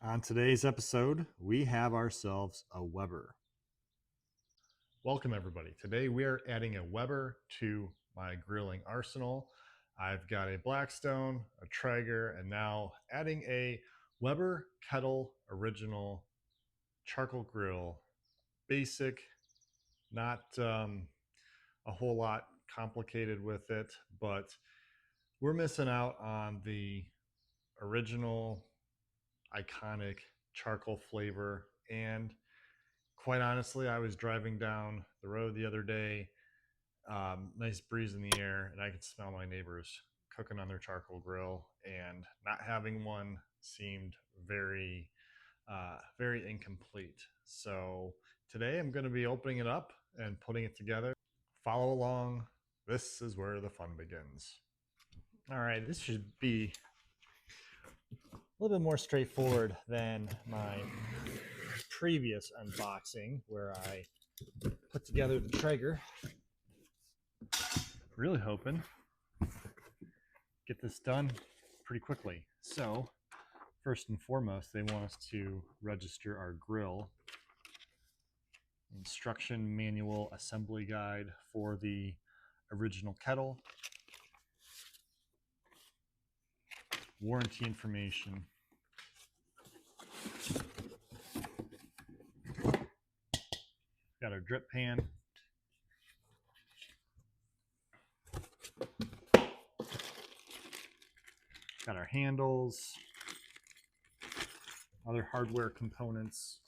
On today's episode, we have ourselves a Weber. Welcome everybody. Today we are adding a Weber to my grilling arsenal. I've got a Blackstone, a Traeger, and now adding a Weber Kettle Original charcoal grill. Basic, not a whole lot complicated with it, but we're missing out on the original iconic charcoal flavor. And quite honestly, I was driving down the road the other day, nice breeze in the air, and I could smell my neighbors cooking on their charcoal grill, and not having one seemed very incomplete. So today I'm going to be opening it up and putting it together. Follow along. This is where the fun begins. All right, this should be a little bit more straightforward than my previous unboxing where I put together the Traeger. Really hoping get this done pretty quickly. So first and foremost, they want us to register our grill. Instruction manual assembly guide for the original kettle. Warranty information. Got our drip pan. Got our handles. Other hardware components.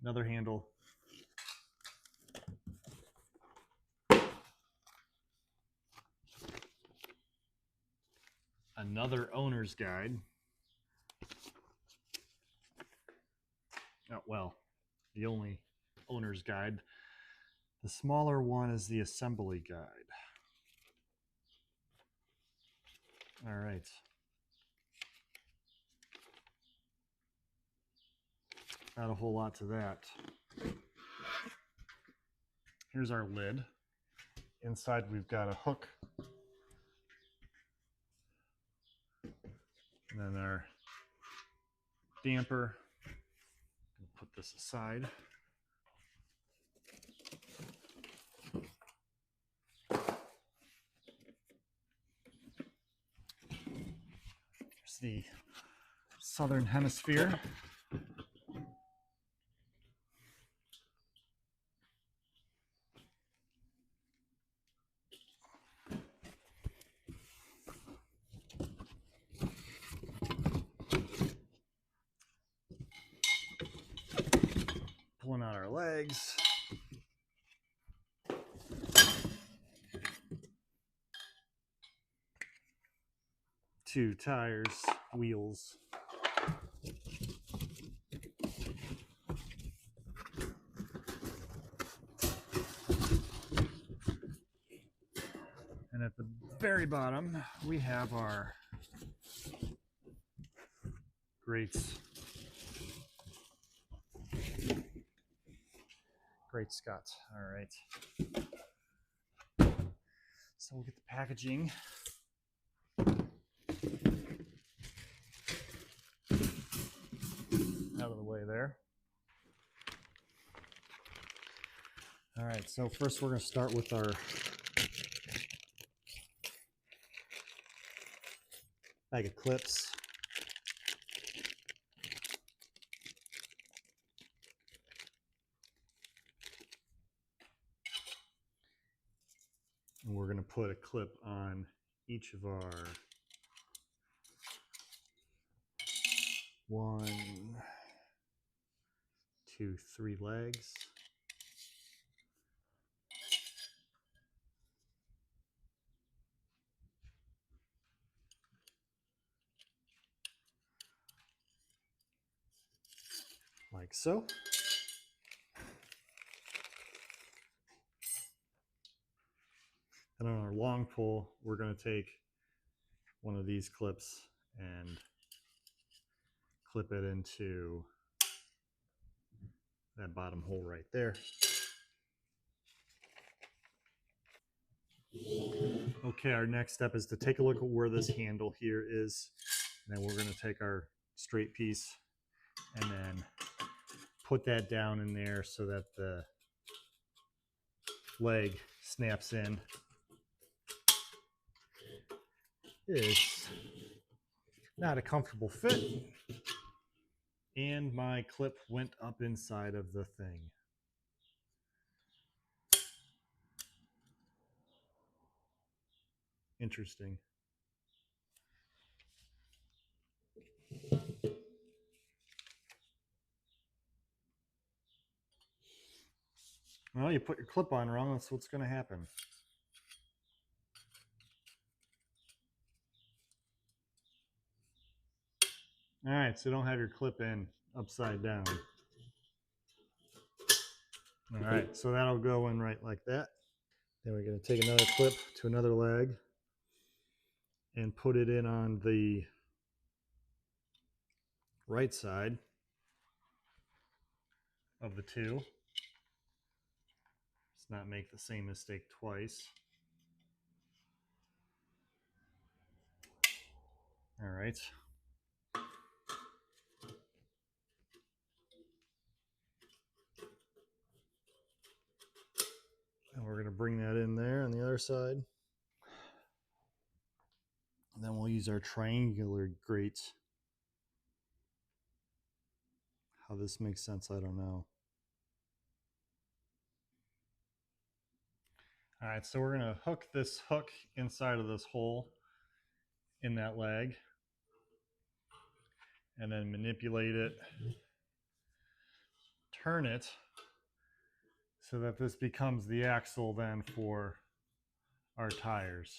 Another handle. Another owner's guide. Oh, well, the only owner's guide. The smaller one is the assembly guide. All right. Not a whole lot to that. Here's our lid. Inside we've got a hook. And then our damper. Put this aside. There's the southern hemisphere. Pulling out our legs. Two tires, wheels. And at the very bottom, we have our grates. Great Scott. All right. So we'll get the packaging. Out of the way there. All right, so first we're going to start with our bag of clips. And we're going to put a clip on each of our 1, 2, 3 legs. Like so. And on our long pull, we're going to take one of these clips and clip it into that bottom hole right there. Okay, our next step is to take a look at where this handle here is. And then we're going to take our straight piece and then put that down in there so that the leg snaps in. It's not a comfortable fit, and my clip went up inside of the thing. Interesting. Well, you put your clip on wrong, that's what's going to happen. All right, so don't have your clip in upside down. All right, so that'll go in right like that. Then we're going to take another clip to another leg and put it in on the right side of the two. Let's not make the same mistake twice. All right. And we're going to bring that in there on the other side. And then we'll use our triangular grates. How this makes sense, I don't know. All right, so we're going to hook this hook inside of this hole in that leg and then manipulate it, turn it so that this becomes the axle then for our tires.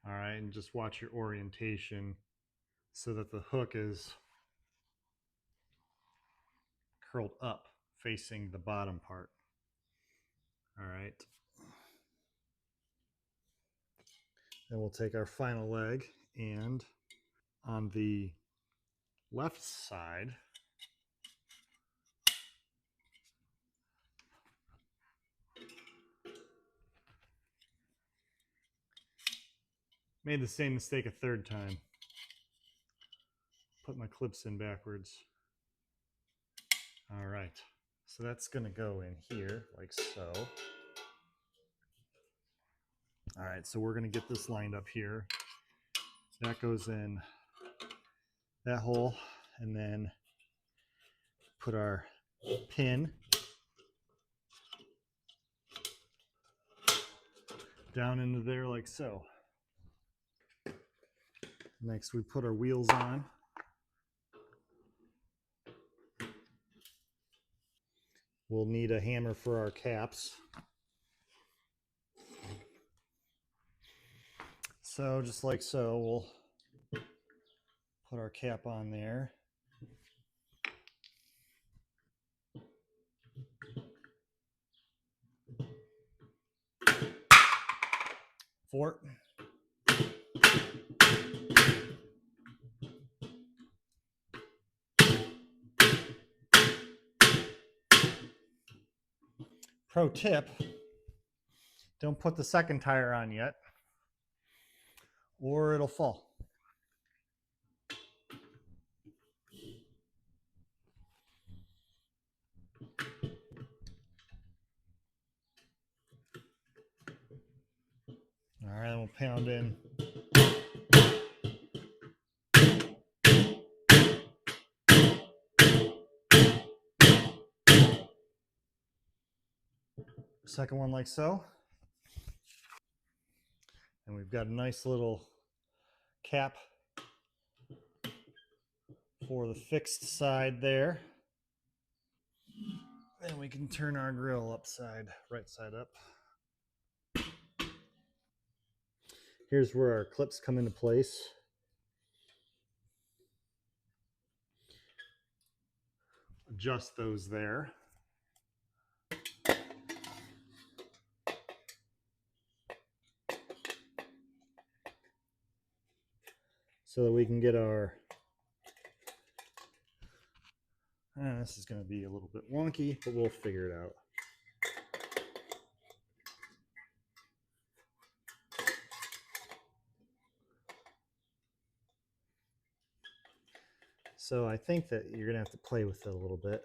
All right, and just watch your orientation so that the hook is curled up facing the bottom part. All right. Then we'll take our final leg, and on the left side, made the same mistake a third time. Put my clips in backwards. All right, so that's going to go in here like so. All right, so we're going to get this lined up here. That goes in that hole, and then put our pin down into there like so. Next, we put our wheels on. We'll need a hammer for our caps. So just like so, we'll put our cap on there. Fort. Pro tip, don't put the second tire on yet, or it'll fall. All right, we'll pound in. Second one like so. And we've got a nice little cap for the fixed side there. Then we can turn our grill right side up. Here's where our clips come into place. Adjust those there. So that we can get our, this is going to be a little bit wonky, but we'll figure it out. So I think that you're gonna have to play with it a little bit,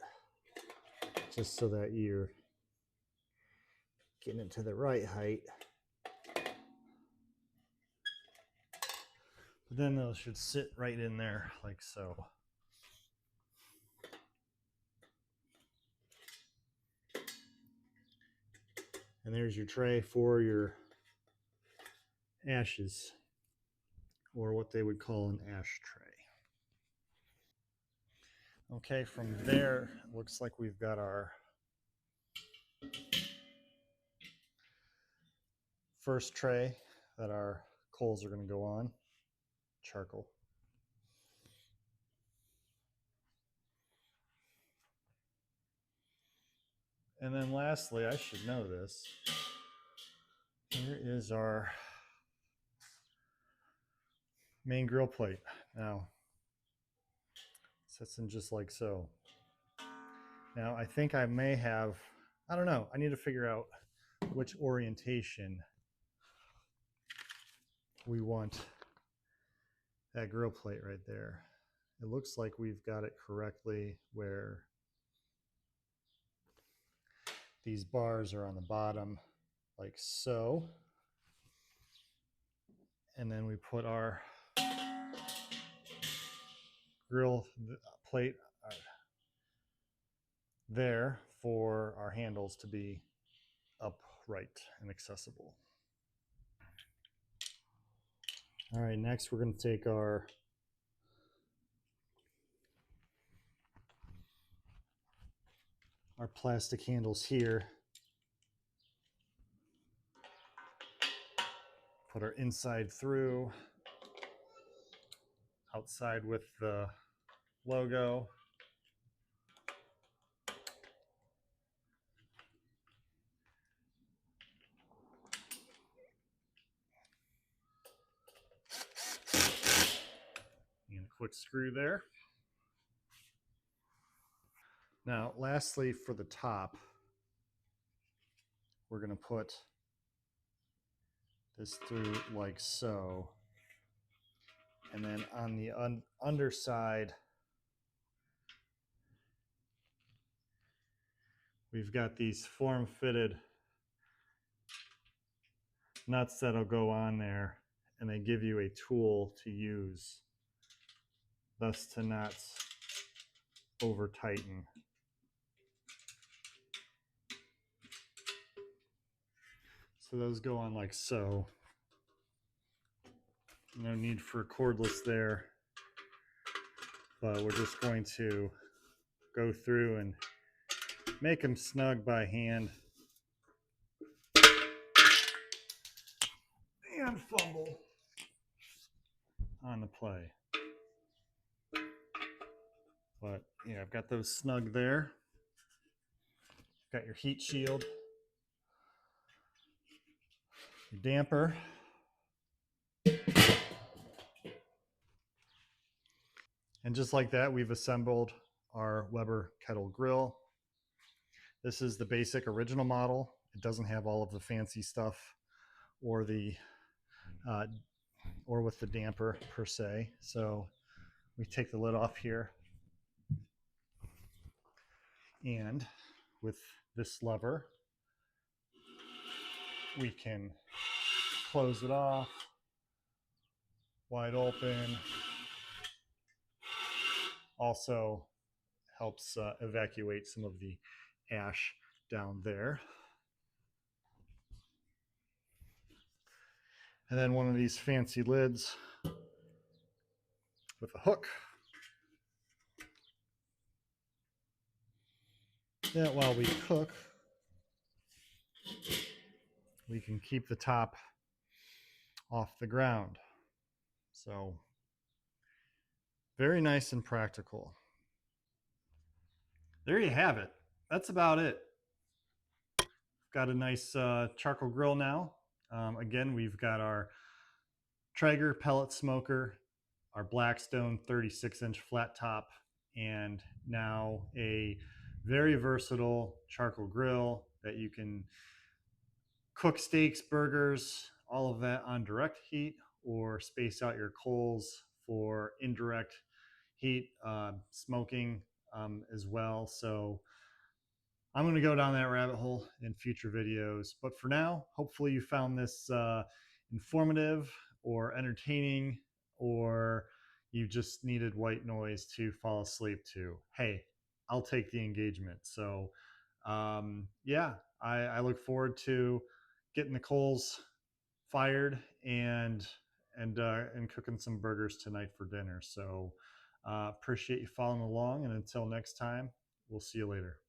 just so that you're getting it to the right height. But then those should sit right in there like so. And there's your tray for your ashes, or what they would call an ash tray. Okay, from there, it looks like we've got our first tray that our coals are going to go on, charcoal. And then lastly, I should know this, here is our main grill plate. Now, sits in just like so. Now, I think I may have, I don't know, I need to figure out which orientation we want that grill plate right there. It looks like we've got it correctly where these bars are on the bottom like so. And then we put our grill plate there for our handles to be upright and accessible. All right, next we're going to take our plastic handles here, put our inside through, outside with the logo. And a quick screw there. Now, lastly, for the top, we're going to put this through like so. And then on the underside, we've got these form-fitted nuts that'll go on there, and they give you a tool to use, thus to not over tighten. So those go on like so. No need for cordless there, but we're just going to go through and make them snug by hand and fumble on the play. But yeah, I've got those snug there. Got your heat shield, your damper, and just like that, we've assembled our Weber Kettle grill. This is the basic original model. It doesn't have all of the fancy stuff or the or with the damper per se. So we take the lid off here, and with this lever, we can close it off wide open. Also helps evacuate some of the ash down there. And then one of these fancy lids with a hook. That while we cook, we can keep the top off the ground. So very nice and practical. There you have it. That's about it. Got a nice charcoal grill now. Again, we've got our Traeger pellet smoker, our Blackstone 36-inch flat top, and now a very versatile charcoal grill that you can cook steaks, burgers, all of that on direct heat, or space out your coals for indirect heat, smoking as well. So I'm going to go down that rabbit hole in future videos. But for now, hopefully you found this informative or entertaining, or you just needed white noise to fall asleep to. Hey, I'll take the engagement. So yeah, I look forward to getting the coals fired and cooking some burgers tonight for dinner. So appreciate you following along, and until next time, we'll see you later.